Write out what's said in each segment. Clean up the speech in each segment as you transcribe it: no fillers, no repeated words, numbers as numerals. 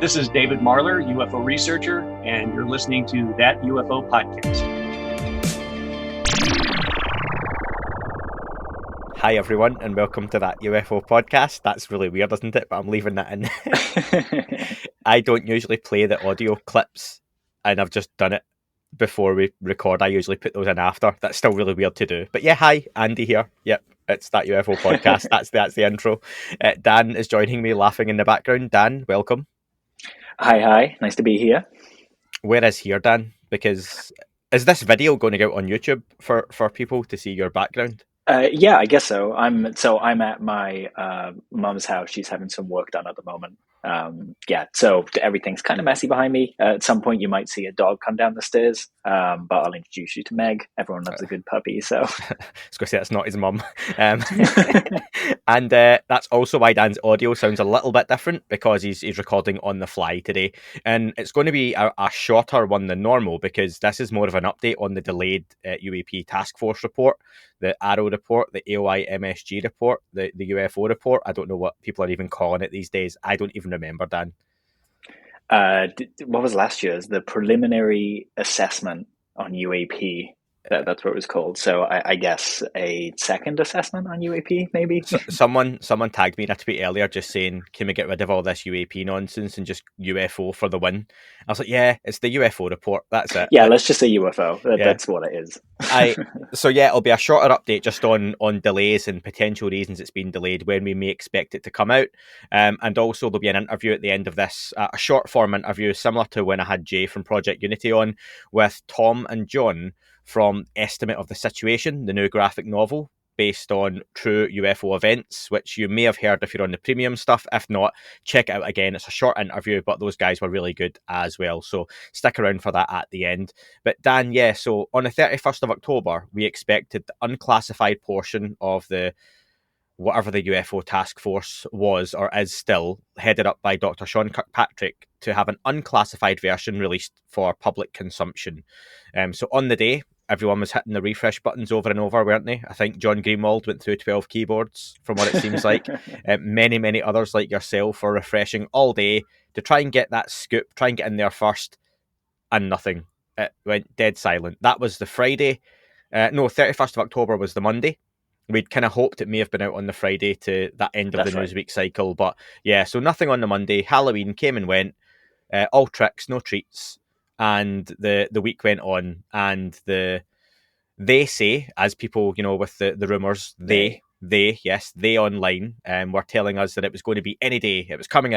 This is David Marler, UFO researcher, and you're listening to That UFO Podcast. Hi everyone, and welcome to That UFO Podcast. That's really weird, isn't it? But I'm leaving that in. I don't usually play the audio clips, and I've just done it before we record. I usually put those in after. That's still really weird to do. But yeah, hi, Andy here. Yep, it's That UFO Podcast. That's the intro. Dan is joining me, laughing in the background. Dan, welcome. Hi. Nice to be here. Where is here, Dan? Because is this video going to go out on YouTube for people to see your background? Yeah, I guess so. I'm at my mum's house. She's having some work done at the moment. So everything's kind of messy behind me. At some point, you might see a dog come down the stairs, but I'll introduce you to Meg. Everyone loves a good puppy, so. I was going to say that's not his mum. And that's also why Dan's audio sounds a little bit different, because he's recording on the fly today. And it's going to be a shorter one than normal, because this is more of an update on the delayed UAP task force report, the ARROW report, the AOI MSG report, the UFO report. I don't know what people are even calling it these days. I don't even remember, Dan. What was last year's? The preliminary assessment on UAP. That's what it was called. So I guess a second assessment on UAP, maybe? Someone tagged me in a tweet earlier just saying, can we get rid of all this UAP nonsense and just UFO for the win? I was like, yeah, it's the UFO report. That's it. Yeah, let's just say UFO. That's what it is. So yeah, it'll be a shorter update just on delays and potential reasons it's been delayed, when we may expect it to come out. And also there'll be an interview at the end of this, a short form interview similar to when I had Jay from Project Unity on, with Tom and John from Estimate of the Situation, the new graphic novel based on true UFO events, which you may have heard if you're on the premium stuff. If not, check it out again. It's a short interview, but those guys were really good as well. So stick around for that at the end. But Dan, yeah, so on the 31st of October, we expected the unclassified portion of the whatever the UFO task force was or is still, headed up by Dr. Sean Kirkpatrick, to have an unclassified version released for public consumption. So on the day, everyone was hitting the refresh buttons over and over, weren't they? I think John Greenwald went through 12 keyboards, from what it seems like. Many others like yourself are refreshing all day to try and get that scoop, try and get in there first, and nothing. It went dead silent. That was the Friday. 31st of October was the Monday. We'd kind of hoped it may have been out on the Friday to that end of the Newsweek cycle. But yeah, so nothing on the Monday. Halloween came and went. All tricks, no treats. And the week went on, and they say, as people, with the rumours, they online were telling us that it was going to be any day. It was coming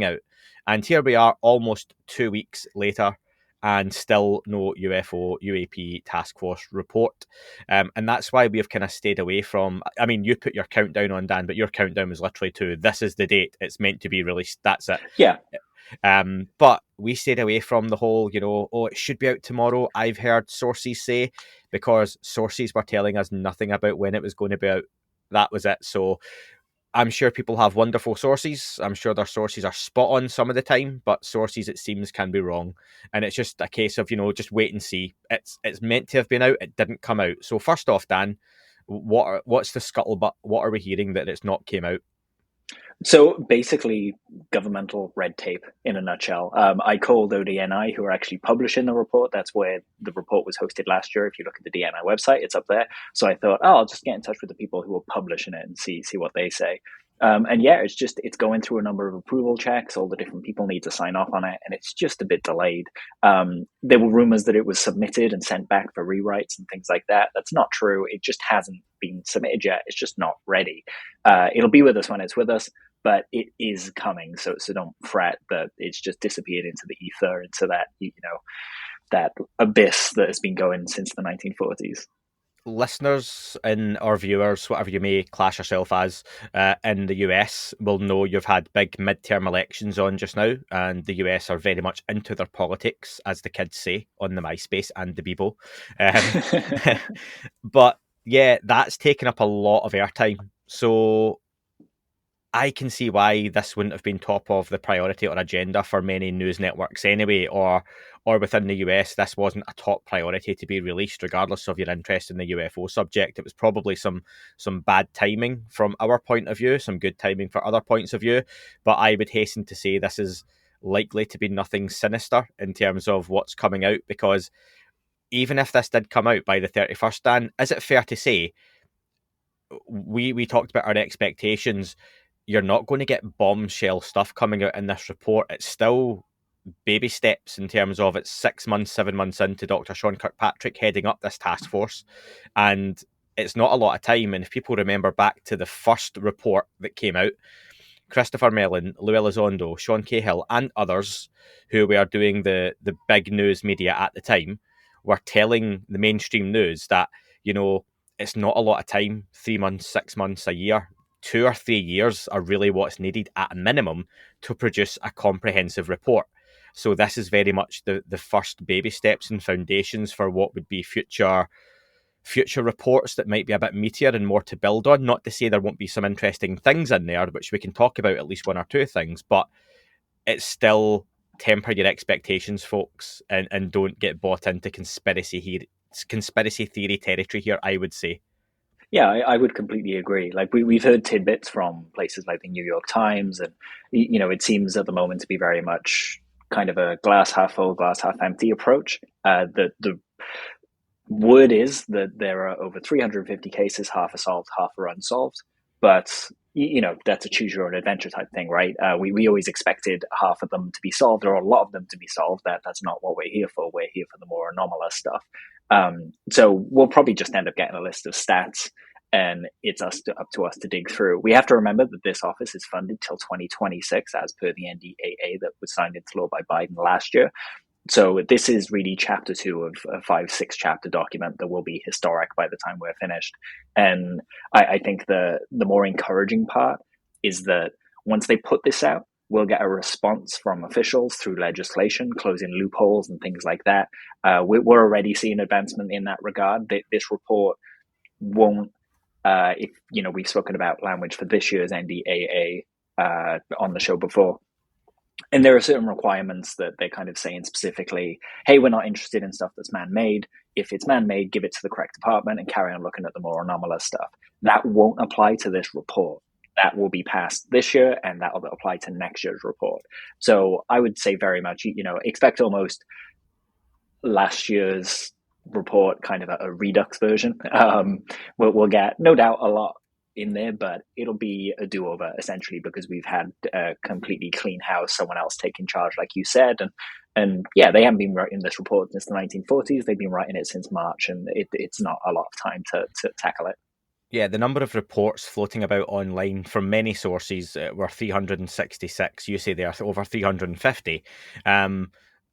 out. And here we are almost 2 weeks later, and still no UAP task force report. And that's why we have kind of stayed away from, I mean, you put your countdown on, Dan, but your countdown was literally to, this is the date it's meant to be released. That's it. Yeah. But we stayed away from the whole, it should be out tomorrow. I've heard sources say, because sources were telling us nothing about when it was going to be out. That was it. So I'm sure people have wonderful sources. I'm sure their sources are spot on some of the time, but sources, it seems, can be wrong. And it's just a case of, just wait and see. It's meant to have been out. It didn't come out. So first off, Dan, what's the scuttlebutt? What are we hearing that it's not came out? So basically, governmental red tape in a nutshell. I called ODNI, who are actually publishing the report. That's where the report was hosted last year. If you look at the DNI website, it's up there. So I thought, I'll just get in touch with the people who are publishing it and see what they say. It's going through a number of approval checks. All the different people need to sign off on it, and it's just a bit delayed. There were rumors that it was submitted and sent back for rewrites and things like that. That's not true. It just hasn't been submitted yet. It's just not ready. It'll be with us when it's with us, but it is coming. So don't fret that it's just disappeared into the ether, into that, that abyss that has been going since the 1940s. Listeners and our viewers, whatever you may class yourself as, in the US will know you've had big midterm elections on just now, and the US are very much into their politics, as the kids say on the MySpace and the Bebo. But yeah, that's taken up a lot of airtime. So I can see why this wouldn't have been top of the priority or agenda for many news networks anyway, or within the US, this wasn't a top priority to be released, regardless of your interest in the UFO subject. It was probably some bad timing from our point of view, some good timing for other points of view, but I would hasten to say this is likely to be nothing sinister in terms of what's coming out, because even if this did come out by the 31st, Dan, is it fair to say, we talked about our expectations, you're not going to get bombshell stuff coming out in this report. It's still baby steps in terms of it's 6 months, 7 months into Dr. Sean Kirkpatrick heading up this task force, and it's not a lot of time. And if people remember back to the first report that came out, Christopher Mellon, Lou Elizondo, Sean Cahill, and others who were doing the big news media at the time were telling the mainstream news that, it's not a lot of time, 3 months, 6 months, a year. 2 or 3 years are really what's needed at a minimum to produce a comprehensive report. So this is very much the first baby steps and foundations for what would be future reports that might be a bit meatier and more to build on. Not to say there won't be some interesting things in there, which we can talk about, at least one or two things, but it's still temper your expectations, folks, and don't get bought into conspiracy theory territory here, I would say. Yeah, I would completely agree. Like we've heard tidbits from places like the New York Times, and it seems at the moment to be very much kind of a glass half full, glass half empty approach. The word is that there are over 350 cases, half are solved, half are unsolved. But that's a choose your own adventure type thing, right? We always expected half of them to be solved, or a lot of them to be solved. That's not what we're here for. We're here for the more anomalous stuff. So we'll probably just end up getting a list of stats, and it's up to us to dig through. We have to remember that this office is funded till 2026, as per the NDAA that was signed into law by Biden last year. So this is really chapter 2 of a 5-6 chapter document that will be historic by the time we're finished. And I think the more encouraging part is that once they put this out, we'll get a response from officials through legislation, closing loopholes and things like that. We're already seeing advancement in that regard. This report won't, we've spoken about language for this year's NDAA on the show before. And there are certain requirements that they're kind of saying specifically, hey, we're not interested in stuff that's man-made. If it's man-made, give it to the correct department and carry on looking at the more anomalous stuff. That won't apply to this report. That will be passed this year, and that will apply to next year's report. So I would say very much, expect almost last year's report, kind of a redux version. We'll get, no doubt, a lot in there, but it'll be a do-over essentially, because we've had a completely clean house, someone else taking charge, like you said, and yeah, they haven't been writing this report since the 1940s. They've been writing it since March, and it's not a lot of time to tackle it. Yeah, the number of reports floating about online from many sources were 366. You say they're over 350.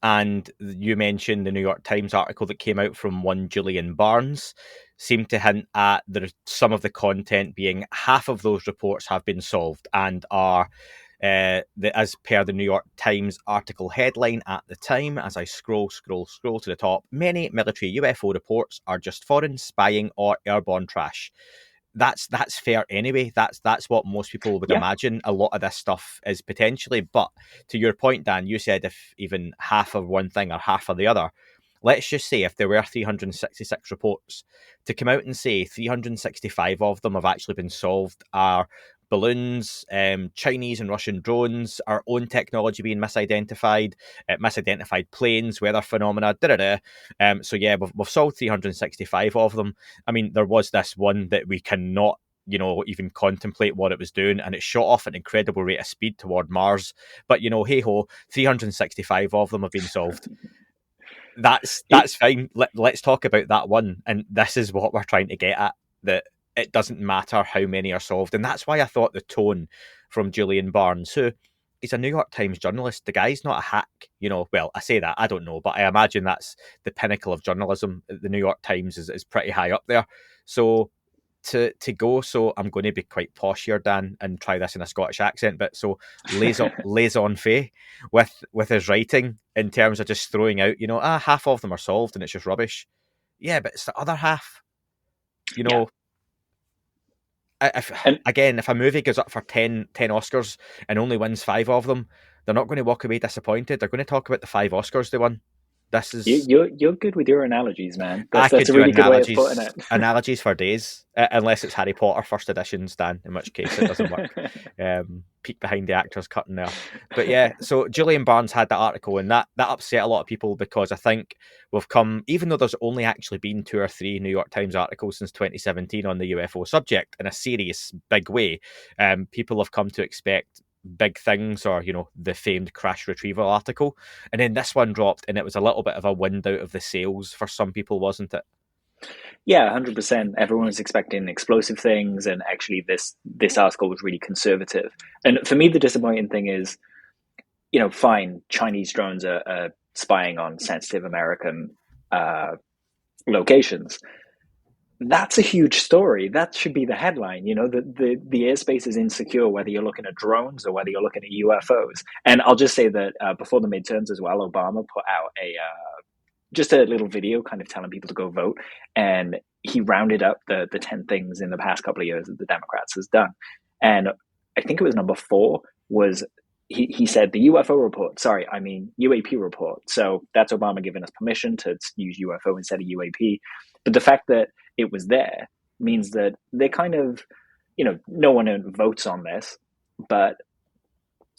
And you mentioned the New York Times article that came out from one Julian Barnes seemed to hint at some of the content being half of those reports have been solved and are, as per the New York Times article headline at the time, as I scroll to the top, many military UFO reports are just foreign spying or airborne trash. That's fair anyway. That's what most people would imagine a lot of this stuff is potentially. But to your point, Dan, you said if even half of one thing or half of the other, let's just say if there were 366 reports, to come out and say 365 of them have actually been solved are balloons, Chinese and Russian drones, our own technology being misidentified planes, weather phenomena, So yeah, we've solved 365 of them. I mean, there was this one that we cannot, even contemplate what it was doing, and it shot off at an incredible rate of speed toward Mars. But, hey ho, 365 of them have been solved. That's fine. Let's talk about that one. And this is what we're trying to get at, that it doesn't matter how many are solved. And that's why I thought the tone from Julian Barnes, who is a New York Times journalist, the guy's not a hack. Well, I say that, I don't know, but I imagine that's the pinnacle of journalism. The New York Times is pretty high up there. So to go, so I'm going to be quite posh here, Dan, and try this in a Scottish accent, but so laissez-faire with his writing in terms of just throwing out, half of them are solved and it's just rubbish. Yeah, but it's the other half, Yeah. If a movie goes up for 10 Oscars and only wins 5 of them, they're not going to walk away disappointed. They're going to talk about the 5 Oscars they won. This is You're good with your analogies, man. I That's could a do really good way of putting it. analogies for days, unless it's Harry Potter first editions, Dan, in which case it doesn't work. Peek behind the actor's curtain there. But yeah, so Julian Barnes had that article, and that upset a lot of people, because I think we've come, even though there's only actually been 2 or 3 New York Times articles since 2017 on the UFO subject in a serious, big way, people have come to expect big things, or the famed crash retrieval article, and then this one dropped, and it was a little bit of a wind out of the sails for some people, wasn't it? Yeah, 100%. Everyone was expecting explosive things, and actually, this article was really conservative. And for me, the disappointing thing is, fine, Chinese drones are spying on sensitive American locations. That's a huge story. That should be the headline. The airspace is insecure, whether you're looking at drones or whether you're looking at UFOs. And I'll just say that before the midterms as well, Obama put out just a little video kind of telling people to go vote. And he rounded up the 10 things in the past couple of years that the Democrats has done. And I think it was number 4 was he said the UFO report. Sorry, I mean UAP report. So that's Obama giving us permission to use UFO instead of UAP. But the fact that it was there means that they kind of, no one votes on this, but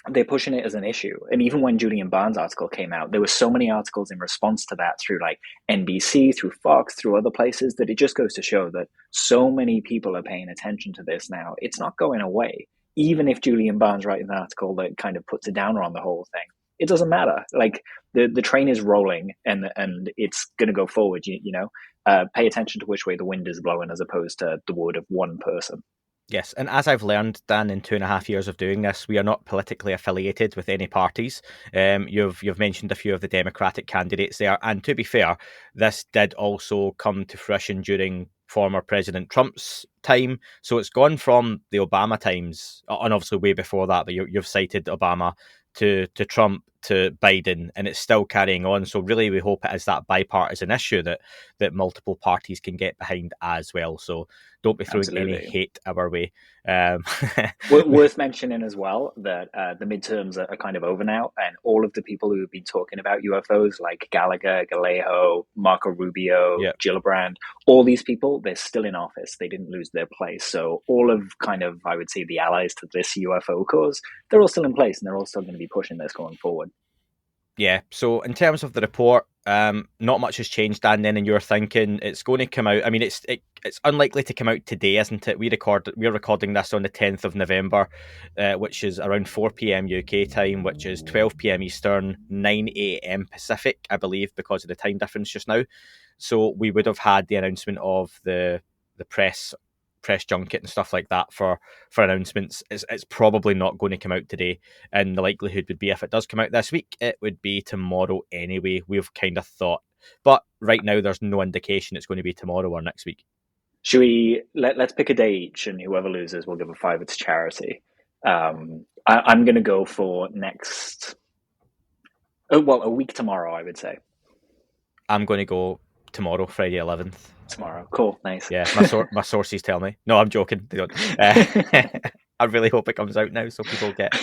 they're pushing it as an issue. And even when Julian Barnes' article came out, there were so many articles in response to that through like NBC, through Fox, through other places, that it just goes to show that so many people are paying attention to this now. It's not going away. Even if Julian Barnes writes an article that kind of puts a downer on the whole thing, it doesn't matter. Like the train is rolling, and it's going to go forward. Pay attention to which way the wind is blowing, as opposed to the word of one person. Yes, and as I've learned, Dan, in 2.5 years of doing this, we are not politically affiliated with any parties. You've mentioned a few of the Democratic candidates there, and to be fair, this did also come to fruition during former President Trump's time. So it's gone from the Obama times, and obviously way before that, but you've cited Obama, to Trump, to Biden, and it's still carrying on. So really, we hope it is that bipartisan issue that multiple parties can get behind as well. So don't be throwing any hate our way. Worth mentioning as well that the midterms are kind of over now, and all of the people who have been talking about UFOs, like Gallagher, Galejo, Marco Rubio, Gillibrand, all these people, they're still in office. They didn't lose their place. So all of kind of, I would say, the allies to this UFO cause, they're all still in place, and they're all still going to be pushing this going forward. Yeah, so in terms of the report, not much has changed, Dan, then in your thinking. It's going to come out. I mean, it's unlikely to come out today, isn't it? We're recording this on the 10th of November, which is around 4 p.m. UK time, which is 12 p.m. Eastern, 9 a.m. Pacific, I believe, because of the time difference just now. So we would have had the announcement of the press junket and stuff like that for announcements. It's probably not going to come out today, and the likelihood would be, if it does come out this week, it would be tomorrow anyway, we've kind of thought. But right now there's no indication it's going to be tomorrow or next week. Should we let's pick a day each, and whoever loses will give a $5 to charity. I'm going to go for a week tomorrow, I would say. I'm going to go tomorrow, Friday 11th. Tomorrow. Cool. Nice. Yeah, my sources tell me. No, I'm joking. They don't. I really hope it comes out now so people get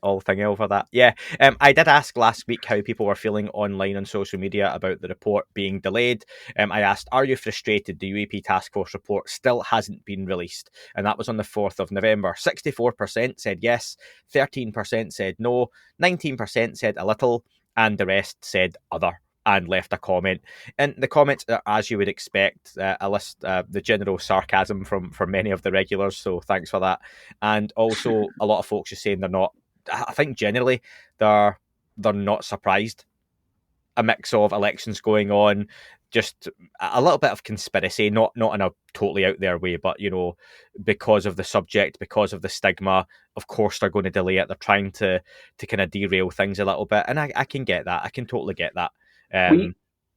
all thingy over that. Yeah, I did ask last week how people were feeling online on social media about the report being delayed. I asked, are you frustrated the UAP Task Force report still hasn't been released? And that was on the 4th of November. 64% said yes, 13% said no, 19% said a little, and the rest said other, and left a comment. And the comments are, as you would expect, a list the general sarcasm from many of the regulars, so thanks for that. And also a lot of folks just saying they're not, I think generally they're not surprised. A mix of elections going on, just a little bit of conspiracy, not in a totally out there way, but because of the subject, because of the stigma, of course they're going to delay it. They're trying to kind of derail things a little bit, and I can get that. I can totally get that.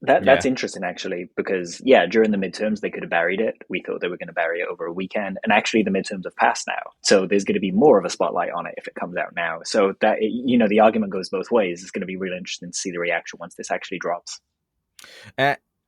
That's interesting, actually, because during the midterms they could have buried it. We thought they were going to bury it over a weekend, and actually the midterms have passed now, so there's going to be more of a spotlight on it if it comes out now. So that the argument goes both ways. It's going to be really interesting to see the reaction once this actually drops.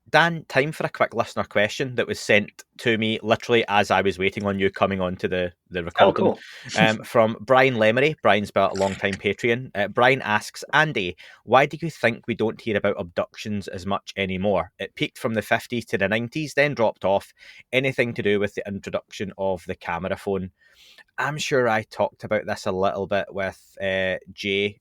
Dan, time for a quick listener question that was sent to me literally as I was waiting on you coming on to the recording. Oh, cool. From Brian Lemery. Brian's been a long-time Patreon. Brian asks, Andy, why do you think we don't hear about abductions as much anymore? It peaked from the 50s to the 90s, then dropped off. Anything to do with the introduction of the camera phone? I'm sure I talked about this a little bit with Jay, You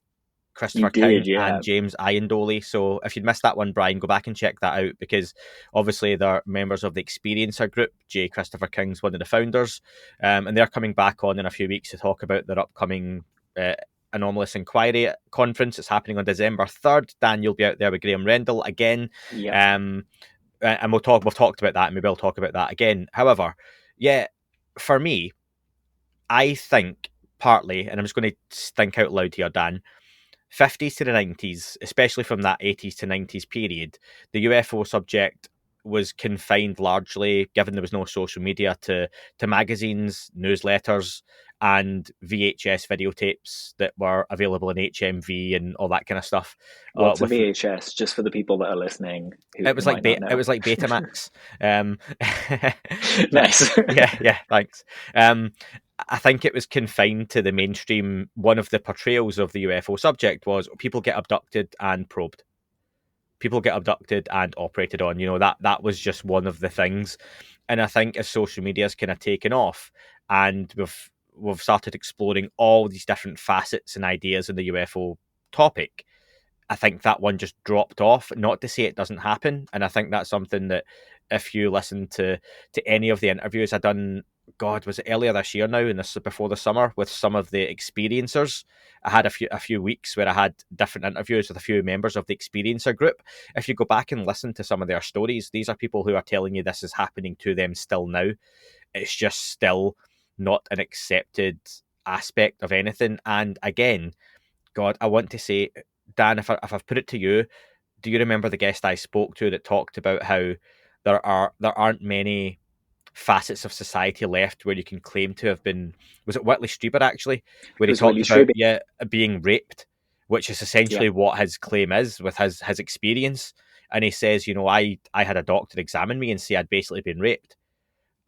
Christopher King, did, yeah. and James Iandoli. So if you'd missed that one, Brian, go back and check that out, because obviously they're members of the Experiencer group. Jay Christopher King's one of the founders, and they're coming back on in a few weeks to talk about their upcoming Anomalous Inquiry conference. It's happening on December 3rd. Dan, you'll be out there with Graham Rendell again. Yeah. And we've talked about that, and maybe I'll talk about that again. However, yeah, for me, I think partly, and I'm just going to think out loud here, Dan, 50s to the 90s, especially from that 80s to 90s period, the UFO subject was confined largely, given there was no social media, to magazines, newsletters, and VHS videotapes that were available in HMV and all that kind of stuff. What's a VHS? Just for the people that are listening, it was like Betamax. Nice. yeah, thanks. I think it was confined to the mainstream. One of the portrayals of the UFO subject was people get abducted and probed. People get abducted and operated on. That was just one of the things. And I think as social media has kind of taken off, and we've started exploring all these different facets and ideas in the UFO topic, I think that one just dropped off. Not to say it doesn't happen, and I think that's something that if you listen to any of the interviews I done, God, was it earlier this year now, and this before the summer, with some of the experiencers, I had a few weeks where I had different interviews with a few members of the experiencer group. If you go back and listen to some of their stories, these are people who are telling you this is happening to them still now. It's just still not an accepted aspect of anything. And again, God, I want to say, Dan, if I've put it to you, do you remember the guest I spoke to that talked about how there aren't many facets of society left where you can claim to have been, was it Whitley Strieber actually, where he talked about being raped, which is essentially what his claim is with his experience. And he says, I had a doctor examine me and say I'd basically been raped,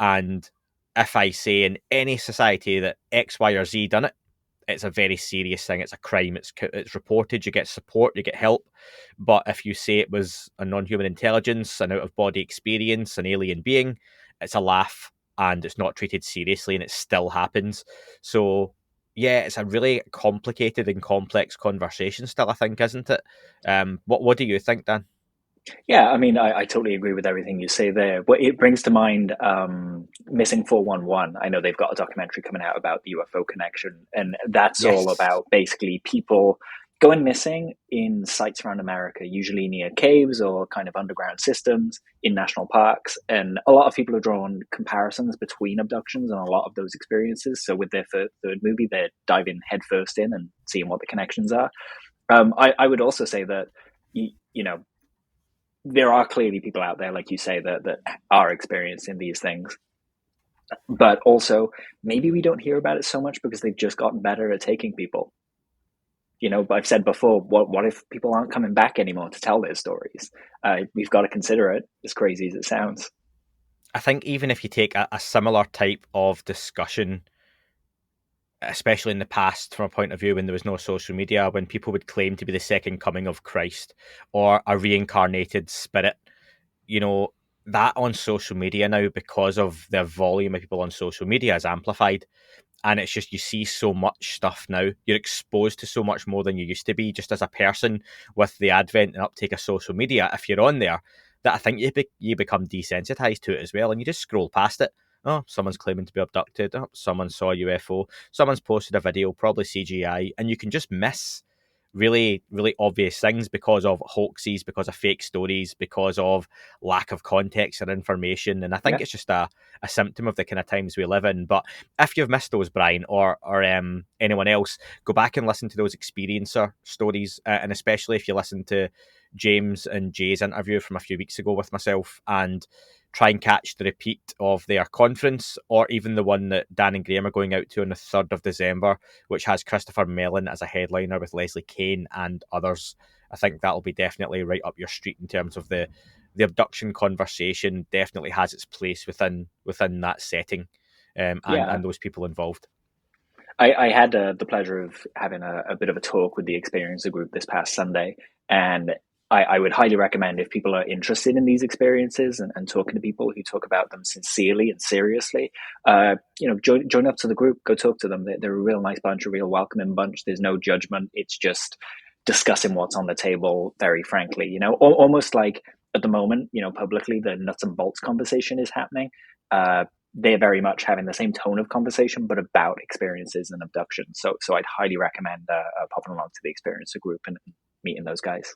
and if I say in any society that X, Y, or Z done it, it's a very serious thing. It's a crime. It's reported. You get support. You get help. But if you say it was a non-human intelligence, an out-of-body experience, an alien being, it's a laugh and it's not treated seriously, and it still happens. So yeah, it's a really complicated and complex conversation still, I think, isn't it? What do you think, Dan? Yeah, I mean, I totally agree with everything you say there. But it brings to mind Missing 411. I know they've got a documentary coming out about the UFO connection, and that's all about basically people going missing in sites around America, usually near caves or kind of underground systems in national parks. And a lot of people have drawn comparisons between abductions and a lot of those experiences. So with their third movie, they're diving headfirst in and seeing what the connections are. I would also say that, there are clearly people out there, like you say, that are experiencing these things. But also, maybe we don't hear about it so much because they've just gotten better at taking people. But I've said before, what if people aren't coming back anymore to tell their stories? We've got to consider it, as crazy as it sounds. I think even if you take a similar type of discussion, especially in the past, from a point of view when there was no social media, when people would claim to be the second coming of Christ or a reincarnated spirit, that on social media now, because of the volume of people on social media, is amplified. And it's just, you see so much stuff now. You're exposed to so much more than you used to be, just as a person, with the advent and uptake of social media. If you're on there, that I think you become desensitized to it as well, and you just scroll past it. Oh, someone's claiming to be abducted. Oh, someone saw a UFO. Someone's posted a video, probably CGI, and you can just miss really, really obvious things because of hoaxes, because of fake stories, because of lack of context or information. And I think it's just a symptom of the kind of times we live in. But if you've missed those, Brian, or anyone else, go back and listen to those experiencer stories, and especially if you listen to James and Jay's interview from a few weeks ago with myself, and try and catch the repeat of their conference, or even the one that Dan and Graham are going out to on the 3rd of December, which has Christopher Mellon as a headliner with Leslie Kane and others. I think that'll be definitely right up your street in terms of the the abduction conversation definitely has its place within that setting, and those people involved. I had the pleasure of having a bit of a talk with the Experiencer group this past Sunday, and I would highly recommend, if people are interested in these experiences and talking to people who talk about them sincerely and seriously, join up to the group, go talk to them. They're a real nice bunch, a real welcoming bunch. There's no judgment. It's just discussing what's on the table very frankly, almost like at the moment, publicly, the nuts and bolts conversation is happening. They're very much having the same tone of conversation, but about experiences and abductions. So I'd highly recommend popping along to the Experiencer group and meeting those guys.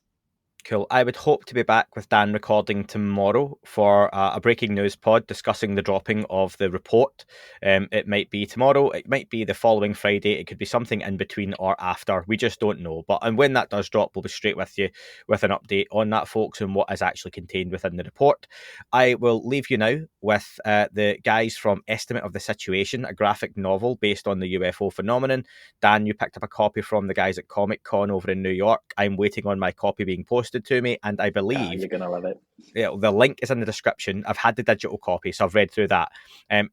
Cool. I would hope to be back with Dan recording tomorrow for a breaking news pod discussing the dropping of the report. It might be tomorrow, it might be the following Friday, it could be something in between or after. We just don't know. And when that does drop, we'll be straight with you with an update on that, folks, and what is actually contained within the report. I will leave you now with the guys from Estimate of the Situation, a graphic novel based on the UFO phenomenon. Dan, you picked up a copy from the guys at Comic Con over in New York. I'm waiting on my copy being posted to me, and I believe you're gonna love it. The link is in the description. I've had the digital copy, so I've read through that.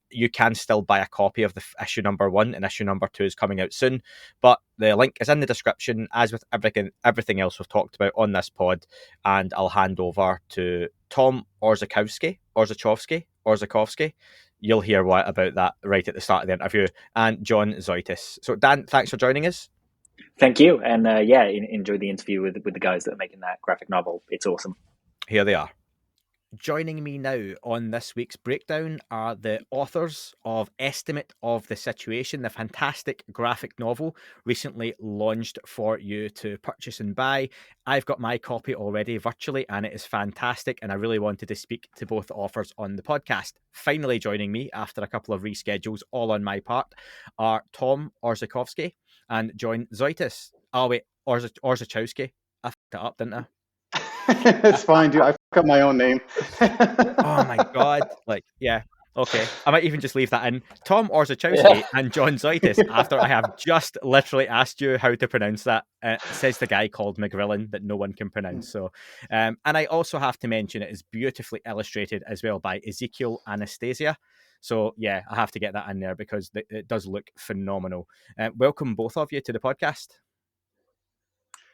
You can still buy a copy of the issue number 1, and issue number 2 is coming out soon, but the link is in the description, as with everything else we've talked about on this pod. And I'll hand over to Tom Orzechowski. You'll hear about that right at the start of the interview, and John Zoitis. So Dan, thanks for joining us. Thank you, and enjoy the interview with the guys that are making that graphic novel. It's awesome. Here they are. Joining me now on this week's breakdown are the authors of Estimate of the Situation, the fantastic graphic novel recently launched for you to purchase and buy. I've got my copy already virtually, and it is fantastic, and I really wanted to speak to both authors on the podcast. Finally joining me after a couple of reschedules, all on my part, are Tom Orzechowski and John Zoitis. Oh wait, Orzechowski. I fucked it up, didn't I? It's fine, dude. I fuck up my own name. Oh my god! Yeah. Okay, I might even just leave that in. Tom Orzechowski and John Zoitis, after I have just literally asked you how to pronounce that, says the guy called McGrillen that no one can pronounce. So, and I also have to mention it is beautifully illustrated as well by Ezekiel Anastasia. So yeah, I have to get that in there because it does look phenomenal. Welcome both of you to the podcast.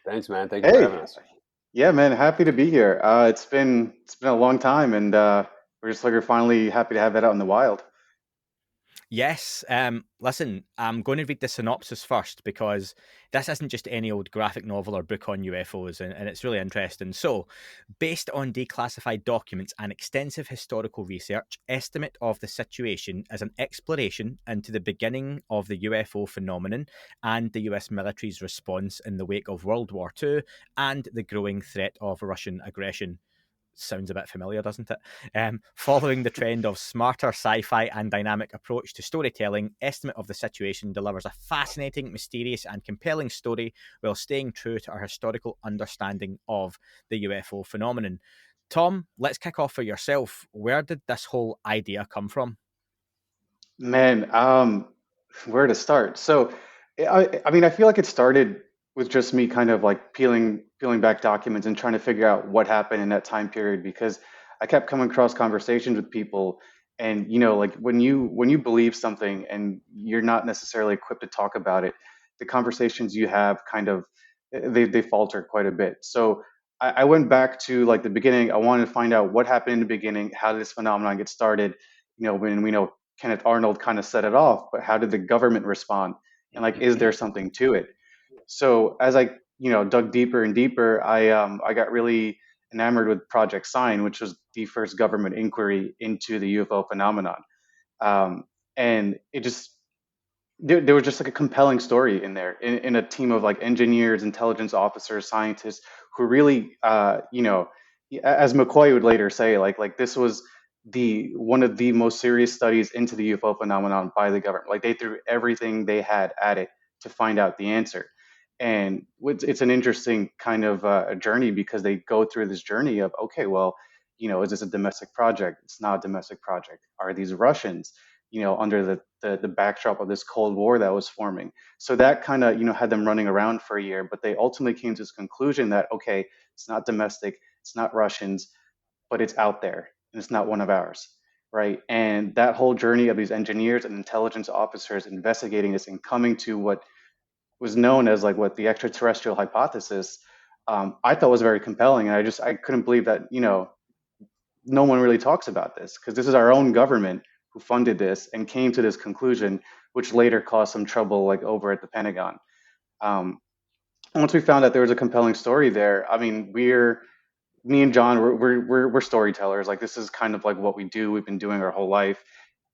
Thanks, man. Thank you for having us. Yeah, man. Happy to be here. It's been a long time, and we're just finally happy to have that out in the wild. Yes. Listen, I'm going to read the synopsis first because this isn't just any old graphic novel or book on UFOs, and it's really interesting. So, based on declassified documents and extensive historical research, Estimate of the Situation is an exploration into the beginning of the UFO phenomenon and the US military's response in the wake of World War II and the growing threat of Russian aggression. Sounds a bit familiar, doesn't it? Following the trend of smarter sci-fi and dynamic approach to storytelling, Estimate of the Situation delivers a fascinating, mysterious and compelling story while staying true to our historical understanding of the UFO phenomenon. Tom, let's kick off for yourself. Where did this whole idea come from? Man, where to start? So, I mean, I feel like it started with just me kind of peeling back documents and trying to figure out what happened in that time period, because I kept coming across conversations with people, and when you believe something and you're not necessarily equipped to talk about it, the conversations you have kind of they falter quite a bit. So I went back to the beginning. I wanted to find out what happened in the beginning. How did this phenomenon get started? When we know Kenneth Arnold kind of set it off, but how did the government respond? And is there something to it? So as I dug deeper and deeper, I got really enamored with Project Sign, which was the first government inquiry into the UFO phenomenon, and it just there was just a compelling story in there, in a team of engineers, intelligence officers, scientists who really as McCoy would later say, this was the one of the most serious studies into the UFO phenomenon by the government. They threw everything they had at it to find out the answer. And it's an interesting kind of a journey, because they go through this journey of, okay, well, is this a domestic project? It's not a domestic project. Are these Russians, under the backdrop of this Cold War that was forming? So that kind of, had them running around for a year, but they ultimately came to this conclusion that, okay, it's not domestic, it's not Russians. but it's out there and it's not one of ours, right? And that whole journey of these engineers and intelligence officers investigating this and coming to what was known as like what the extraterrestrial hypothesis, I thought was very compelling. And I couldn't believe that, no one really talks about this because this is our own government who funded this and came to this conclusion, which later caused some trouble like over at the Pentagon. Um, Once we found out there was a compelling story there, I mean, me and John, we're storytellers. Like this is kind of like what we do. We've been doing our whole life.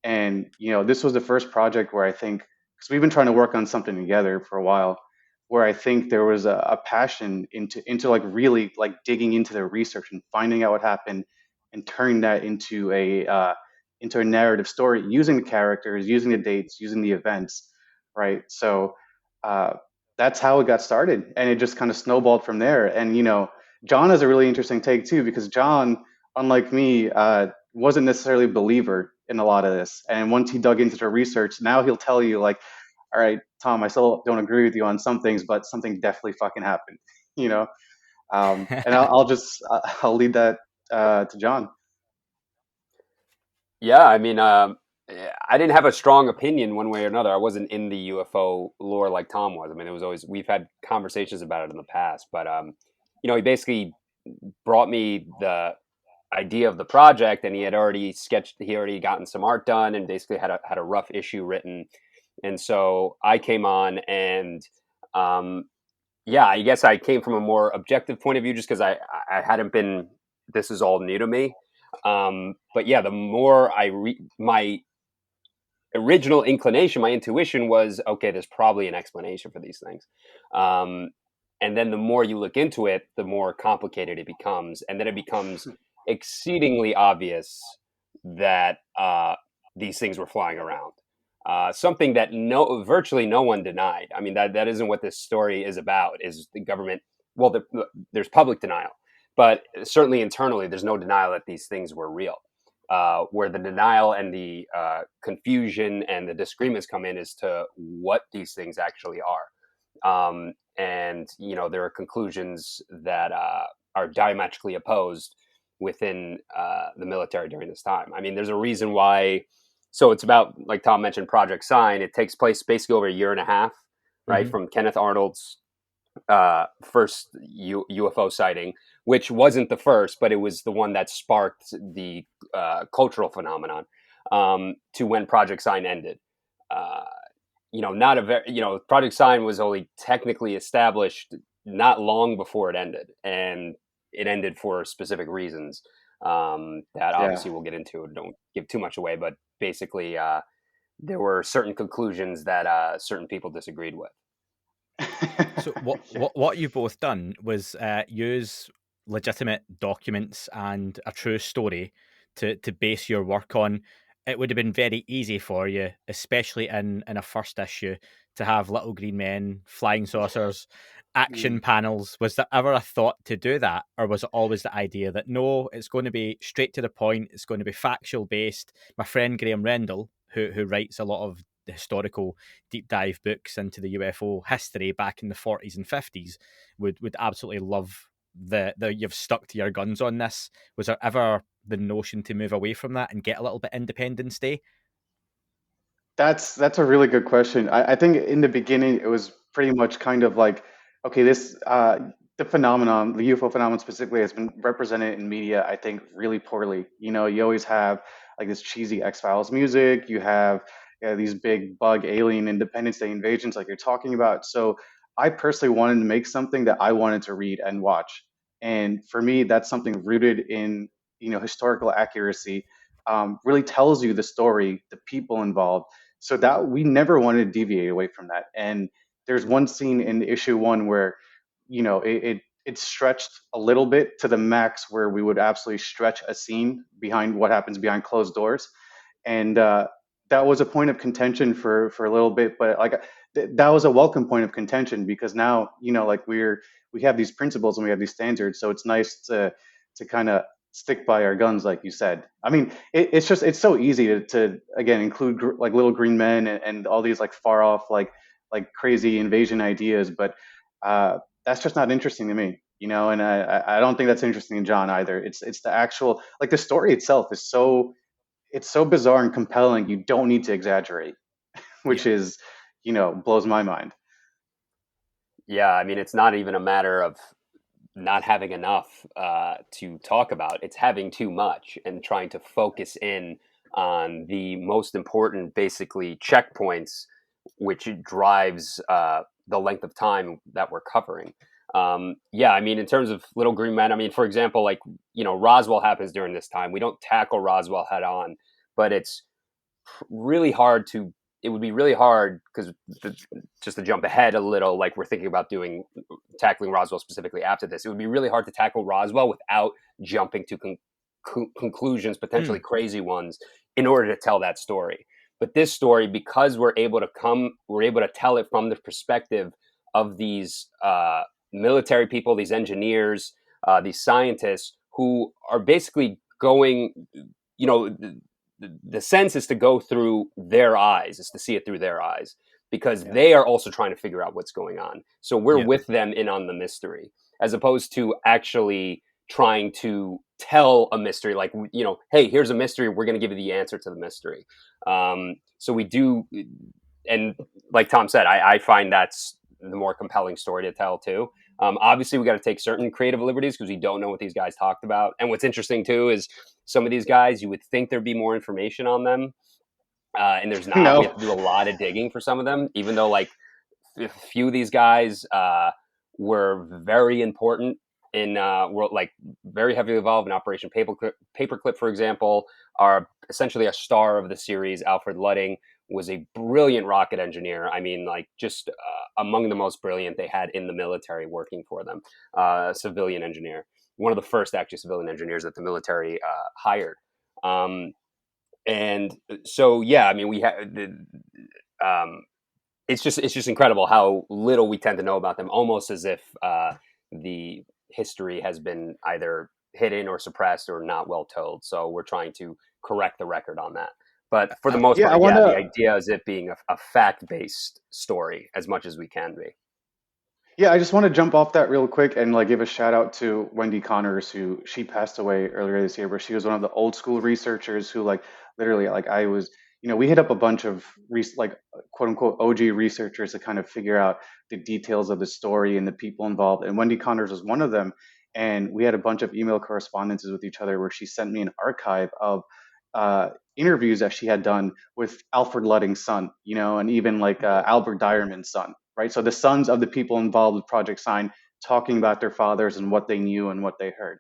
And, this was the first project where I think, because we've been trying to work on something together for a while, where I think there was a passion into like really like digging into the research and finding out what happened and turning that into a narrative story using the characters, using the dates, using the events, right? So uh, that's how it got started, and it just kind of snowballed from there. And John has a really interesting take too, because John, unlike me, wasn't necessarily a believer in a lot of this. And once he dug into the research, now he'll tell you like, all right, Tom, I still don't agree with you on some things, but something definitely fucking happened, you know? And I'll lead that to John. Yeah, I mean, I didn't have a strong opinion one way or another. I wasn't in the UFO lore like Tom was. I mean, it was always, we've had conversations about it in the past, but he basically brought me the idea of the project, and he had already gotten some art done, and basically had a rough issue written. And so I came on, and yeah, I guess I came from a more objective point of view, just because I hadn't been. This is all new to me. But yeah, the more I my original inclination, my intuition was, okay, there's probably an explanation for these things. And then the more you look into it, the more complicated it becomes. And then it becomes exceedingly obvious that these things were flying around. Something that virtually no one denied. I mean, that isn't what this story is about, is the government. Well, there's public denial, but certainly internally, there's no denial that these things were real. Where the denial and the confusion and the disagreements come in is to what these things actually are. And, there are conclusions that are diametrically opposed within the military during this time. I mean, there's a reason why. So it's about, like Tom mentioned, Project Sign. It takes place basically over a year and a half, right? Mm-hmm. From Kenneth Arnold's first UFO sighting, which wasn't the first, but it was the one that sparked the cultural phenomenon, to when Project Sign ended. Project Sign was only technically established not long before it ended, and it ended for specific reasons that obviously we'll get into. Don't give too much away, but basically there were certain conclusions that certain people disagreed with. So what you both done was use legitimate documents and a true story to base your work on. It would have been very easy for you, especially in a first issue, to have little green men, flying saucers, action panels. Was there ever a thought to do that? Or was it always the idea that, no, it's going to be straight to the point, it's going to be factual based? My friend Graham Rendell, who writes a lot of the historical deep dive books into the UFO history back in the 40s and 50s, would absolutely love the you've stuck to your guns on this. Was there ever the notion to move away from that and get a little bit independent, stay? That's a really good question. I think in the beginning it was pretty much kind of like, okay, this the phenomenon, the UFO phenomenon specifically, has been represented in media, I think, really poorly. You always have like this cheesy X-Files music. You have these big bug alien Independence Day invasions like you're talking about. So I personally wanted to make something that I wanted to read and watch. And for me, that's something rooted in, historical accuracy, really tells you the story, the people involved. So that we never wanted to deviate away from that. And there's one scene in issue 1 where, it stretched a little bit to the max where we would absolutely stretch a scene behind what happens behind closed doors. And that was a point of contention for a little bit, but like that was a welcome point of contention, because now, like we have these principles and we have these standards. So it's nice to kind of stick by our guns, like you said. I mean, it's so easy to again include like little green men and all these like far off like crazy invasion ideas, but that's just not interesting to me. And I don't think that's interesting in John either. It's the actual, like, the story itself is it's so bizarre and compelling. You don't need to exaggerate, which is, blows my mind. Yeah, I mean, it's not even a matter of not having enough to talk about. It's having too much and trying to focus in on the most important, basically, checkpoints, which drives the length of time that we're covering. Yeah, I mean, in terms of Little Green Men, I mean, for example, like, Roswell happens during this time. We don't tackle Roswell head on, but it's really hard to it would be really hard because just to jump ahead a little, like we're thinking about tackling Roswell specifically after this, it would be really hard to tackle Roswell without jumping to conclusions, potentially crazy ones, in order to tell that story. But this story, because we're able to tell it from the perspective of these military people, these engineers, these scientists who are basically going, the sense is to go through their eyes, is to see it through their eyes, because they are also trying to figure out what's going on. So we're with them in on the mystery, as opposed to actually trying to tell a mystery, like, hey, here's a mystery, we're going to give you the answer to the mystery. So we do, and like Tom said, I find that's the more compelling story to tell too. Obviously, we got to take certain creative liberties because we don't know what these guys talked about. And what's interesting too is some of these guys, you would think there'd be more information on them, and there's not. No. We have to do a lot of digging for some of them, even though like a few of these guys were very important in like very heavily involved in Operation Paperclip, for example. Are essentially a star of the series, Alfred Ludding, was a brilliant rocket engineer. I mean, like, just among the most brilliant they had in the military working for them. Civilian engineer, one of the first actually civilian engineers that the military hired. And so, yeah, I mean, we have it's just incredible how little we tend to know about them, almost as if the history has been either hidden or suppressed or not well told. So we're trying to correct the record on that. But for the most part, the idea is it being a fact-based story as much as we can be. Yeah, I just want to jump off that real quick and like give a shout out to Wendy Connors, who she passed away earlier this year, but she was one of the old school researchers who, like, literally, like, I was, we hit up a bunch of like, quote unquote OG researchers to kind of figure out the details of the story and the people involved. And Wendy Connors was one of them. And we had a bunch of email correspondences with each other where she sent me an archive of interviews that she had done with Alfred Ludding's son, and even like Albert Direman's son, right? So the sons of the people involved with Project Sign talking about their fathers and what they knew and what they heard.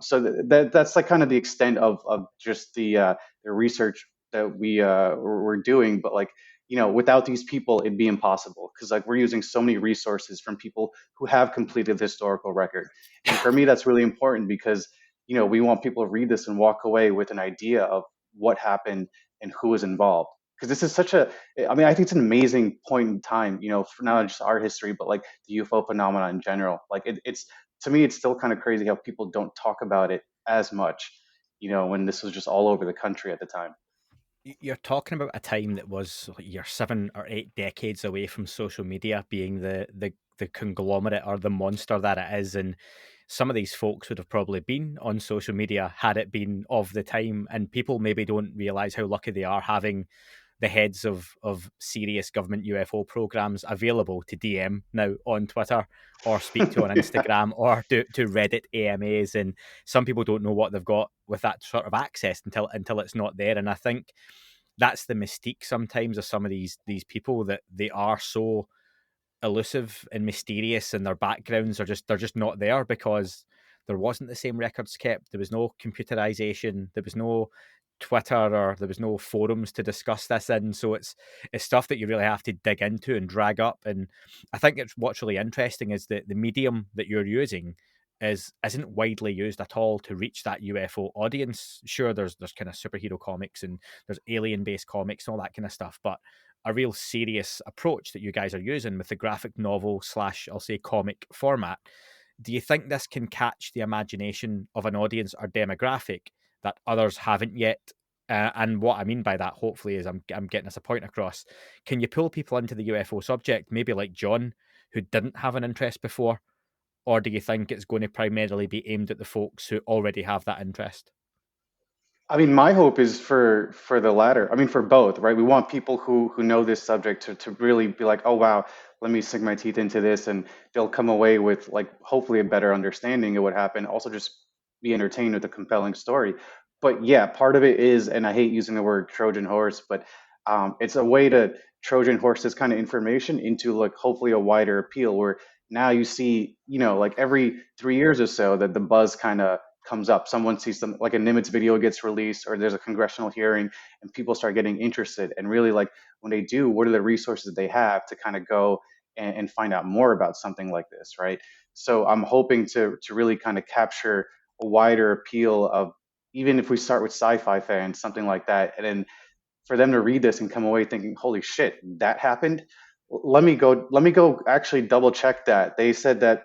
So that's like kind of the extent of just the research that we're doing. But like, without these people, it'd be impossible because like we're using so many resources from people who have completed the historical record. And for me, that's really important because, we want people to read this and walk away with an idea of what happened and who was involved. Because this is I think it's an amazing point in time, for not just our history, but like the UFO phenomenon in general. Like it's, to me, it's still kind of crazy how people don't talk about it as much, when this was just all over the country at the time. You're talking about a time that was like you're 7 or 8 decades away from social media being the conglomerate or the monster that it is, and some of these folks would have probably been on social media had it been of the time, and people maybe don't realize how lucky they are having the heads of serious government UFO programs available to DM now on Twitter or speak to on Instagram or to Reddit AMAs. And some people don't know what they've got with that sort of access until it's not there. And I think that's the mystique sometimes of some of these people, that they are so elusive and mysterious, and their backgrounds are they're just not there because there wasn't the same records kept. There was no computerization. There was no Twitter, or there was no forums to discuss this in. So it's stuff that you really have to dig into and drag up. And I think what's really interesting is that the medium that you're using isn't widely used at all to reach that UFO audience. Sure, there's kind of superhero comics and there's alien based comics and all that kind of stuff, but a real serious approach that you guys are using with the graphic novel / I'll say comic format. Do you think this can catch the imagination of an audience or demographic that others haven't yet? And what I mean by that, hopefully, is I'm getting us a point across. Can you pull people into the UFO subject, maybe like John, who didn't have an interest before, or do you think it's going to primarily be aimed at the folks who already have that interest? I mean, my hope is for the latter. I mean, for both, right? We want people who know this subject to really be like, oh wow, let me sink my teeth into this, and they'll come away with like hopefully a better understanding of what happened. Also, just be entertained with a compelling story. But yeah, part of it is, and I hate using the word Trojan horse, but it's a way to Trojan horse this kind of information into like hopefully a wider appeal, where now you see, like every 3 years or so that the buzz kind of comes up. Someone sees some like a Nimitz video gets released, or there's a congressional hearing, and people start getting interested. And really, like when they do, what are the resources they have to kind of go and find out more about something like this, right? So I'm hoping to really kind of capture a wider appeal of, even if we start with sci-fi fans, something like that, and then for them to read this and come away thinking, holy shit, that happened. Let me go actually double check that. They said that,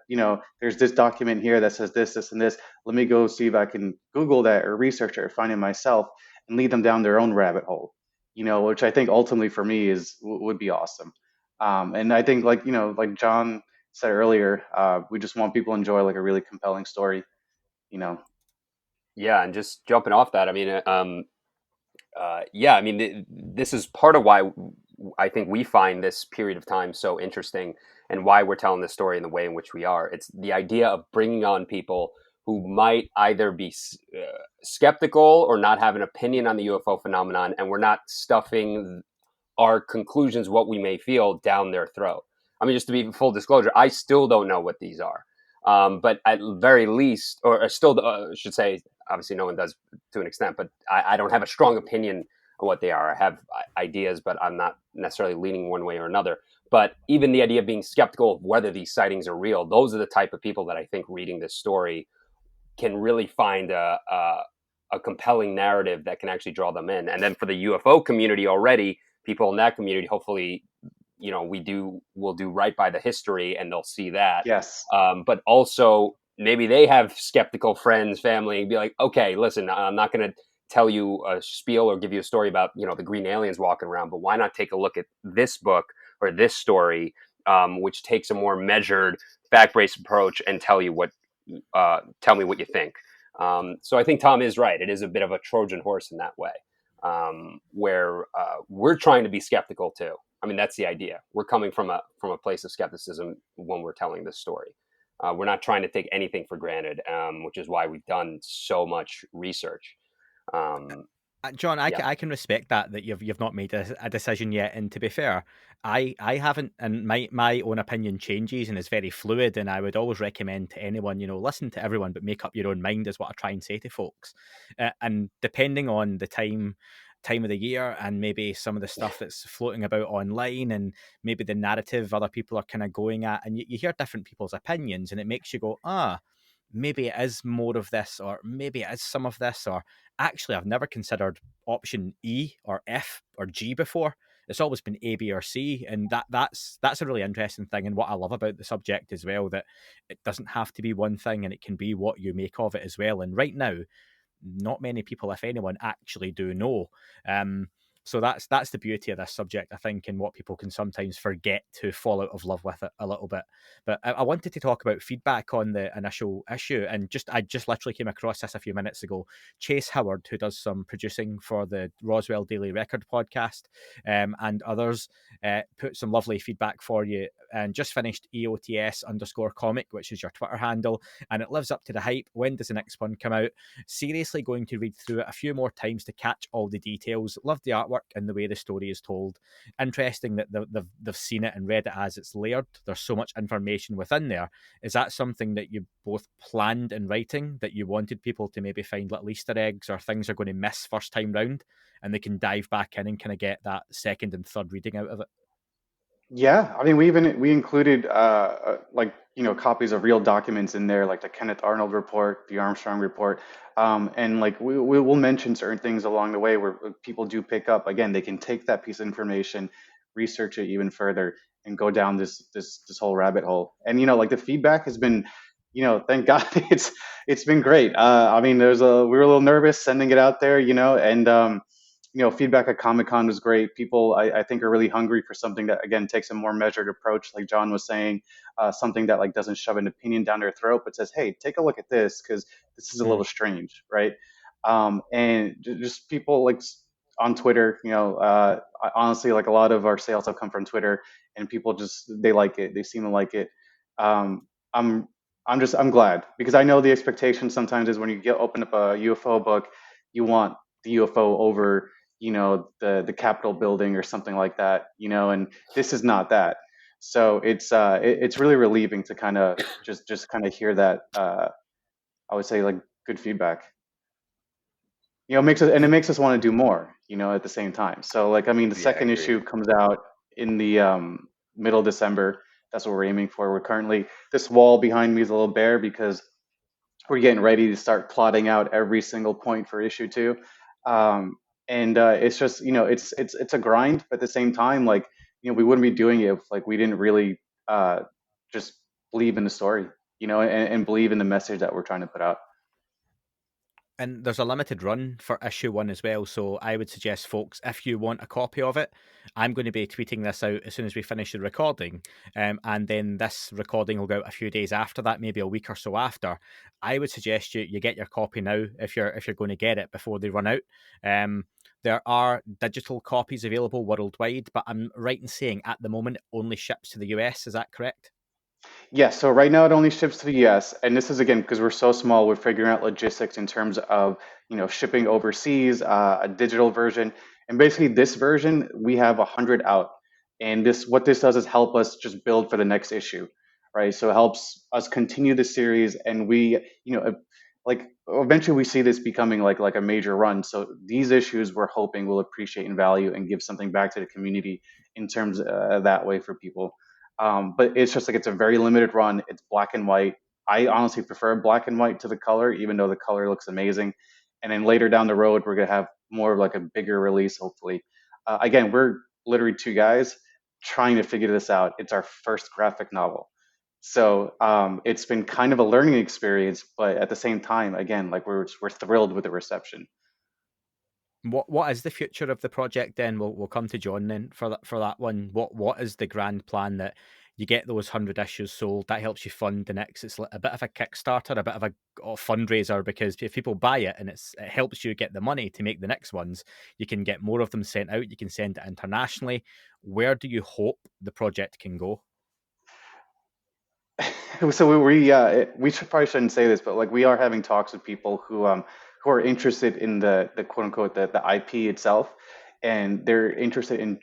there's this document here that says this, and this. Let me go see if I can Google that or research it or find it myself, and lead them down their own rabbit hole, which I think ultimately for me would be awesome. And I think, like John said earlier, we just want people to enjoy like a really compelling story, you know. Yeah, and just jumping off that, I mean, yeah, I mean, this is part of why I think we find this period of time so interesting, and why we're telling this story in the way in which we are. It's the idea of bringing on people who might either be skeptical or not have an opinion on the UFO phenomenon, and we're not stuffing our conclusions, what we may feel, down their throat. I mean, just to be full disclosure, I still don't know what these are. But at very least, or still, should say, obviously no one does to an extent, but I don't have a strong opinion on what they are. I have ideas, but I'm not necessarily leaning one way or another. But even the idea of being skeptical of whether these sightings are real, those are the type of people that I think reading this story can really find a compelling narrative that can actually draw them in. And then for the UFO community already, people in that community, hopefully, we'll do right by the history, and they'll see that. Yes. But also maybe they have skeptical friends, family, and be like, okay, listen, I'm not going to tell you a spiel or give you a story about, the green aliens walking around, but why not take a look at this book or this story, which takes a more measured, fact-based approach, and tell me what you think. So I think Tom is right. It is a bit of a Trojan horse in that way, where we're trying to be skeptical too. I mean, that's the idea. We're coming from a place of skepticism when we're telling this story. We're not trying to take anything for granted, which is why we've done so much research. John, Yeah. I can respect that you've not made a decision yet. And to be fair, I haven't, and my own opinion changes and is very fluid. And I would always recommend to anyone, listen to everyone, but make up your own mind is what I try and say to folks. And depending on the time of the year, and maybe some of the stuff that's floating about online, and maybe the narrative other people are kind of going at, and you hear different people's opinions, and it makes you go, maybe it is more of this, or maybe it is some of this, or actually I've never considered option E or F or G before. It's always been A, B, or C, and that's a really interesting thing, and what I love about the subject as well, that it doesn't have to be one thing, and it can be what you make of it as well. And right now, not many people, if anyone, actually do know. So that's the beauty of this subject, I think, and what people can sometimes forget to fall out of love with it a little bit. But I wanted to talk about feedback on the initial issue, and I just literally came across this a few minutes ago. Chase Howard, who does some producing for the Roswell Daily Record podcast, and others, put some lovely feedback for you, and just finished EOTS_comic, which is your Twitter handle, and it lives up to the hype. When does the next one come out? Seriously going to read through it a few more times to catch all the details. Love the artwork and the way the story is told. Interesting that they've seen it and read it as it's layered. There's so much information within there. Is that something that you both planned in writing, that you wanted people to maybe find little Easter eggs or things they're going to miss first time round, and they can dive back in and kind of get that second and third reading out of it? Yeah, I mean, we included copies of real documents in there, like the Kenneth Arnold report, the Armstrong report, and like we'll mention certain things along the way where people do pick up. Again, they can take that piece of information, research it even further, and go down this whole rabbit hole. And like the feedback has been, thank God, it's been great. I mean, we were a little nervous sending it out there, and feedback at Comic-Con was great. People, I think, are really hungry for something that, again, takes a more measured approach, like John was saying, something that like doesn't shove an opinion down their throat, but says, hey, take a look at this because this is a little strange, right? And just people like on Twitter, honestly, like a lot of our sales have come from Twitter, and people just they like it. They seem to like it. Um, I'm I'm glad because I know the expectation sometimes is when you open up a UFO book, you want the UFO over the Capitol building or something like that, and this is not that. So it's really relieving to kind of just kind of hear that. I would say like good feedback. It makes us want to do more, at the same time. So like, I mean, the second Agreed. issue comes out in the middle of December. That's what we're aiming for. We're currently, this wall behind me is a little bare because we're getting ready to start plotting out every single point for issue two. Um, and it's just, it's a grind, but at the same time, like, we wouldn't be doing it if like we didn't really uh, just believe in the story, and believe in the message that we're trying to put out. And there's a limited run for issue one as well, so I would suggest folks, if you want a copy of it, I'm going to be tweeting this out as soon as we finish the recording, and then this recording will go out a few days after that, maybe a week or so after. I would suggest you get your copy now if you're going to get it before they run out. There are digital copies available worldwide, but I'm right in saying at the moment it only ships to the US. Is that correct? Yeah, so right now it only ships to the US, and this is again because we're so small, we're figuring out logistics in terms of, shipping overseas, a digital version, and basically this version we have 100 out, and what this does is help us just build for the next issue, right? So it helps us continue the series, and like eventually we see this becoming like a major run. So these issues we're hoping will appreciate and value and give something back to the community in terms that way for people. But it's just like it's a very limited run. It's black and white. I honestly prefer black and white to the color, even though the color looks amazing. And then later down the road, we're gonna have more of like a bigger release, hopefully. Again, we're literally two guys trying to figure this out. It's our first graphic novel, so it's been kind of a learning experience. But at the same time, again, like we're thrilled with the reception. What is the future of the project then? We'll come to John then for that one. What is the grand plan that you get those 100 issues sold? That helps you fund the next. It's a bit of a Kickstarter, a bit of a fundraiser, because if people buy it and it helps you get the money to make the next ones, you can get more of them sent out. You can send it internationally. Where do you hope the project can go? So we should probably shouldn't say this, but like we are having talks with people who are interested in the quote unquote the IP itself, and they're interested in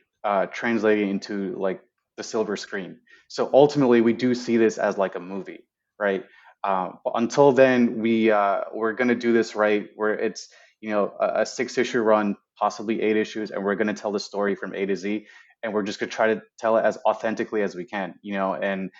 translating into like the silver screen. So ultimately, we do see this as like a movie, right? But until then, we're gonna do this right, where it's a 6 issue run, possibly 8 issues, and we're gonna tell the story from A to Z, and we're just gonna try to tell it as authentically as we can, and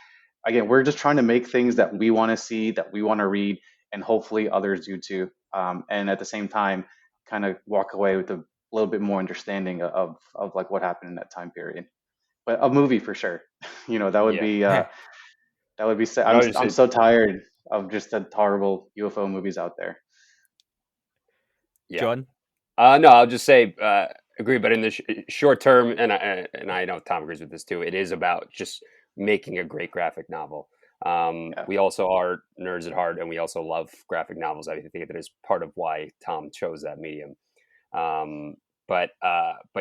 again, we're just trying to make things that we want to see, that we want to read, and hopefully others do too. And at the same time, kind of walk away with a little bit more understanding of like what happened in that time period. But a movie for sure, that would Yeah. be that would be. No, I'm just so tired of just the horrible UFO movies out there. yeah. John? No, I'll just say agree, but in the short term, and I know Tom agrees with this too. It is about just making a great graphic novel. Yeah. We also are nerds at heart, and we also love graphic novels. I think that is part of why Tom chose that medium. But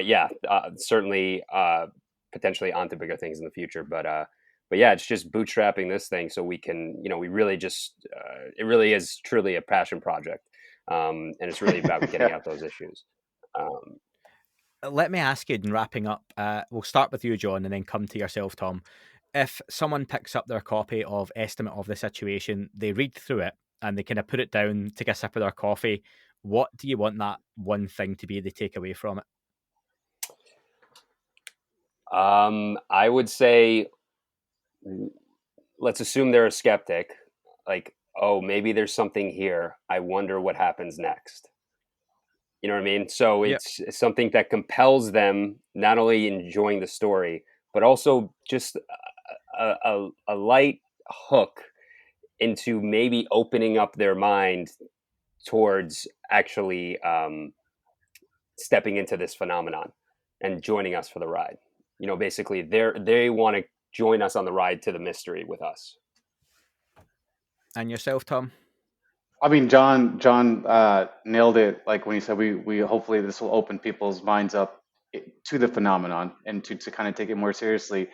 yeah, certainly potentially onto bigger things in the future. But yeah, it's just bootstrapping this thing so we can, we really just it really is truly a passion project. And it's really about getting Yeah. out those issues. Um, Let me ask you, in wrapping up, we'll start with you, John, and then come to yourself, Tom. If someone picks up their copy of Estimate of the Situation, they read through it, and they kind of put it down, take a sip of their coffee, what do you want that one thing to be they take away from it? I would say, let's assume they're a skeptic. Like, oh, maybe there's something here. I wonder what happens next. You know what I mean? So Yeah. it's something that compels them not only enjoying the story, but also just a light hook into maybe opening up their mind towards actually stepping into this phenomenon and joining us for the ride. You know, basically they want to join us on the ride to the mystery with us. And yourself, Tom? I mean, John nailed it. Like when he said, we hopefully this will open people's minds up to the phenomenon and to kind of take it more seriously.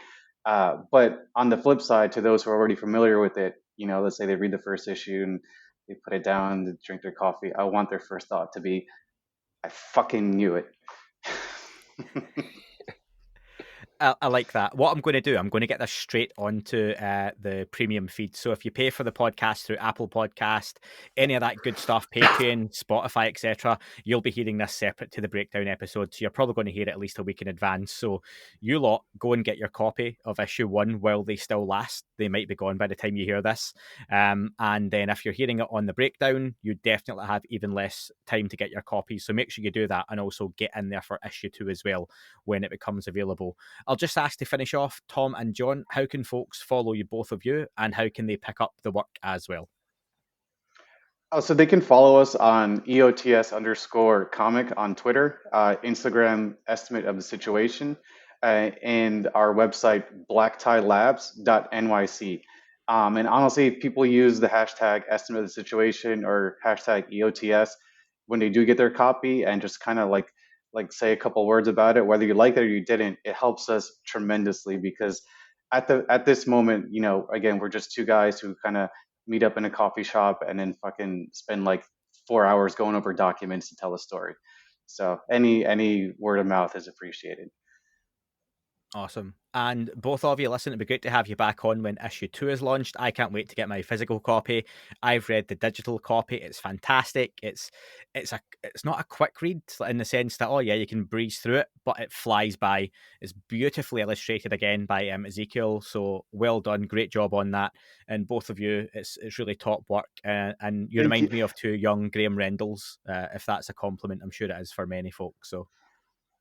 But on the flip side, to those who are already familiar with it, you know, let's say they read the first issue and they put it down, they drink their coffee. I want their first thought to be, I fucking knew it. I like that. What I'm going to do, I'm going to get this straight onto the premium feed. So if you pay for the podcast through Apple Podcast, any of that good stuff, Patreon, Spotify, etc., you'll be hearing this separate to the breakdown episode. So you're probably going to hear it at least a week in advance. So you lot, go and get your copy of issue 1 while they still last. They might be gone by the time you hear this. And then if you're hearing it on the breakdown, you definitely have even less time to get your copies. So make sure you do that, and also get in there for issue 2 as well when it becomes available. I'll just ask to finish off, Tom and John, how can folks follow you, both of you, and how can they pick up the work as well? Oh, so they can follow us on EOTS_comic on Twitter, Instagram, Estimate of the Situation, and our website, blacktielabs.nyc. And honestly, if people use the hashtag Estimate of the Situation or hashtag EOTS when they do get their copy, and just kind of like say a couple words about it, whether you like it or you didn't, it helps us tremendously, because at this moment, you know, again, we're just two guys who kind of meet up in a coffee shop and then fucking spend like 4 hours going over documents to tell a story. So any word of mouth is appreciated. Awesome. And both of you, listen, it'd be great to have you back on when issue 2 is launched. I can't wait to get my physical copy. I've read the digital copy. It's fantastic. It's not a quick read in the sense that, oh yeah, you can breeze through it, but it flies by. It's beautifully illustrated again by Ezekiel. So well done. Great job on that. And both of you, it's really top work. And you remind me of 2 young Graham Rendalls. If that's a compliment, I'm sure it is for many folks. So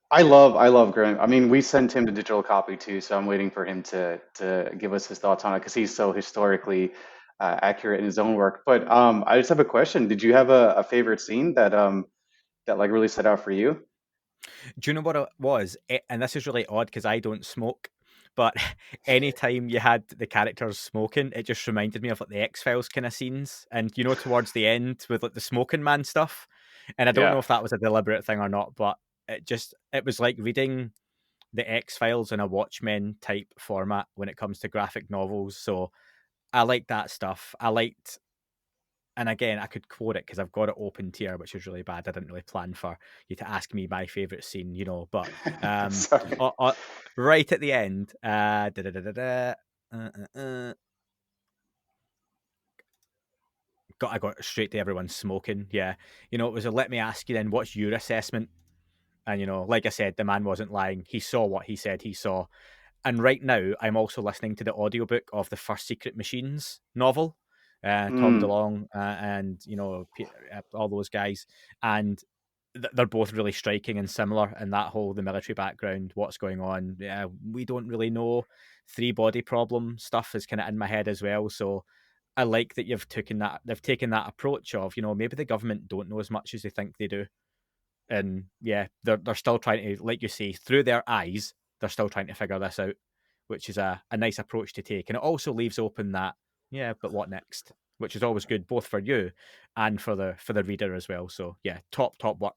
I love Graham. I mean, we sent him the digital copy too, so I'm waiting for him to give us his thoughts on it, because he's so historically accurate in his own work. But I just have a question. Did you have a favorite scene that like really stood out for you? Do you know what it was? And this is really odd because I don't smoke, but anytime you had the characters smoking, it just reminded me of like the X-Files kind of scenes. And you know, towards the end with like the smoking man stuff. And I don't know Yeah. if that was a deliberate thing or not, but it was like reading the X-Files in a Watchmen type format when it comes to graphic novels. So I like that stuff. And again, I could quote it because I've got it opened here, which is really bad. I didn't really plan for you to ask me my favourite scene, you know. But Sorry. right at the end, I got straight to everyone smoking. Yeah, you know, it was a let me ask you then, what's your assessment? And you know, like I said, the man wasn't lying. He saw what he said he saw. And right now, I'm also listening to the audiobook of the first Secret Machines novel. Tom DeLonge and you know all those guys, and they're both really striking and similar in that whole the military background, what's going on. We don't really know. 3-body problem stuff is kind of in my head as well. So I like that they've taken that approach of, you know, maybe the government don't know as much as they think they do, and yeah, they're still trying to, like you say, through their eyes, they're still trying to figure this out, which is a nice approach to take. And it also leaves open that, yeah, but what next? Which is always good, both for you and for the reader as well. So yeah, top work.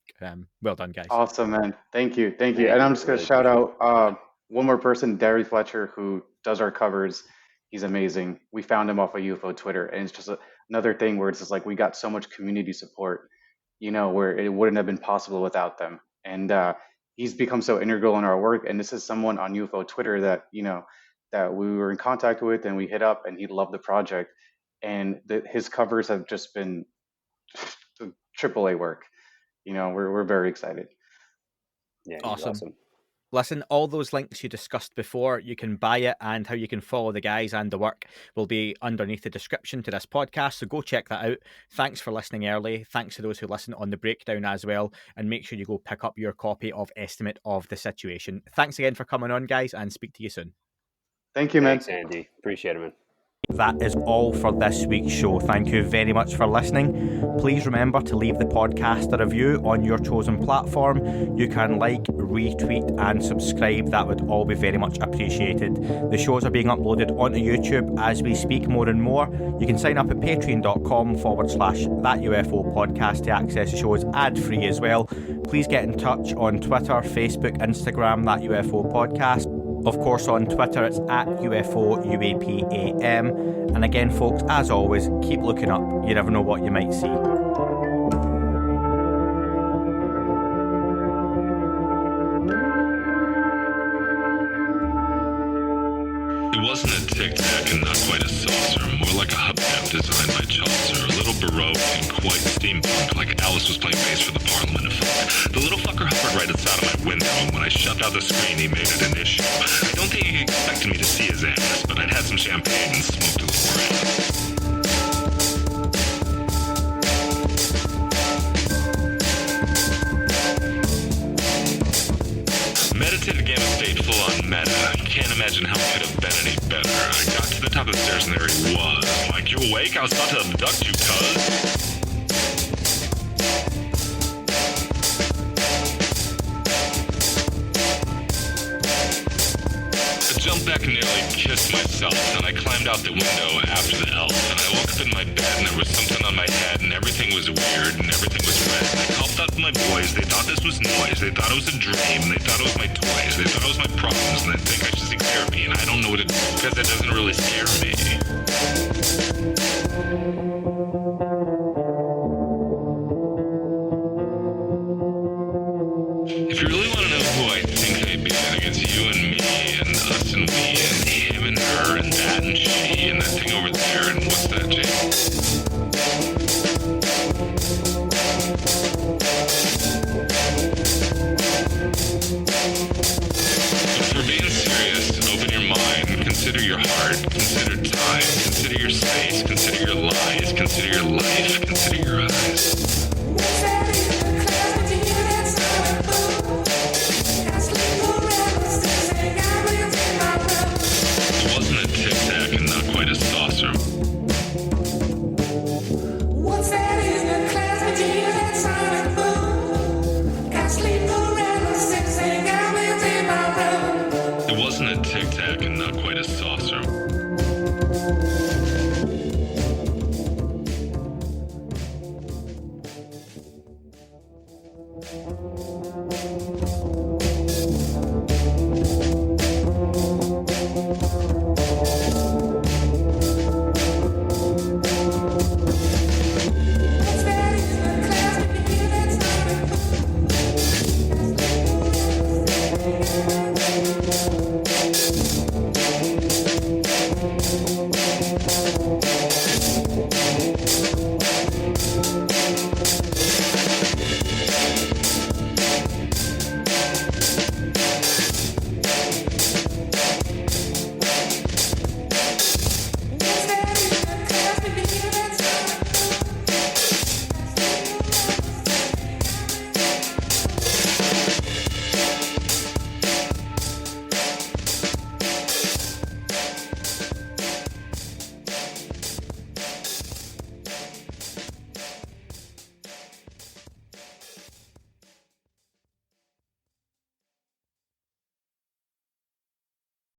Well done, guys. Awesome, man. Thank you. Thank And I'm you. just going to Really shout appreciate out one more person, Derry Fletcher, who does our covers. He's amazing. We found him off of UFO Twitter, and it's just another thing where it's just like we got so much community support, you know, where it wouldn't have been possible without them. And he's become so integral in our work. And this is someone on UFO Twitter that, you know, that we were in contact with, and we hit up, and he loved the project. And his covers have just been AAA work. You know, we're very excited. Yeah, awesome. Listen, all those links you discussed before, you can buy it, and how you can follow the guys and the work will be underneath the description to this podcast. So go check that out. Thanks for listening early. Thanks to those who listen on the breakdown as well. And make sure you go pick up your copy of Estimate of the Situation. Thanks again for coming on, guys, and speak to you soon. Thank you, man. Thanks, Andy. Appreciate it, man. That is all for this week's show. Thank you very much for listening. Please remember to leave the podcast a review on your chosen platform. You can like, retweet and subscribe. That would all be very much appreciated. The shows are being uploaded onto YouTube as we speak more and more. You can sign up at patreon.com/That UFO podcast to access the shows ad-free as well. Please get in touch on Twitter, Facebook, Instagram, That UFO podcast. Of course, on Twitter, it's at UFO UAPAM. And again, folks, as always, keep looking up. You never know what you might see. It wasn't a tic-tac and not quite a saucer, more like a hubcap designed by Chaucer, a little Baroque and quite steampunk, like Alice was playing bass for the Parliament of Folk. The little fucker hovered right outside of my window, and when I shut out the screen, he made it an issue. I don't think he expected me to see his ass, but I'd had some champagne and smoked a little grass. Meditative game of state full on meta. I can't imagine how it could have been any better. I got to the top of the stairs and there he was. Like, you awake? I was about to abduct you, cuz. I jumped back and nearly kissed myself, and I climbed out the window after the elf, and I woke up in my bed and there was something on my head and everything was weird and everything was red. And I called out to my boys, they thought this was noise, they thought it was a dream, and they thought it was my toys, they thought it was my problems, and they think I should seek therapy, and I don't know what to do because it doesn't really scare me. If you really want to know who I think I be, I think it's you and me and us and we and him and her and that and she and that thing over there and what's that, Jake? But for being serious, open your mind, consider your heart, consider time, consider your space, consider your lies, consider your life, consider your eyes. It wasn't a tic-tac and not quite a saucer. It wasn't a tic-tac and not quite a saucer.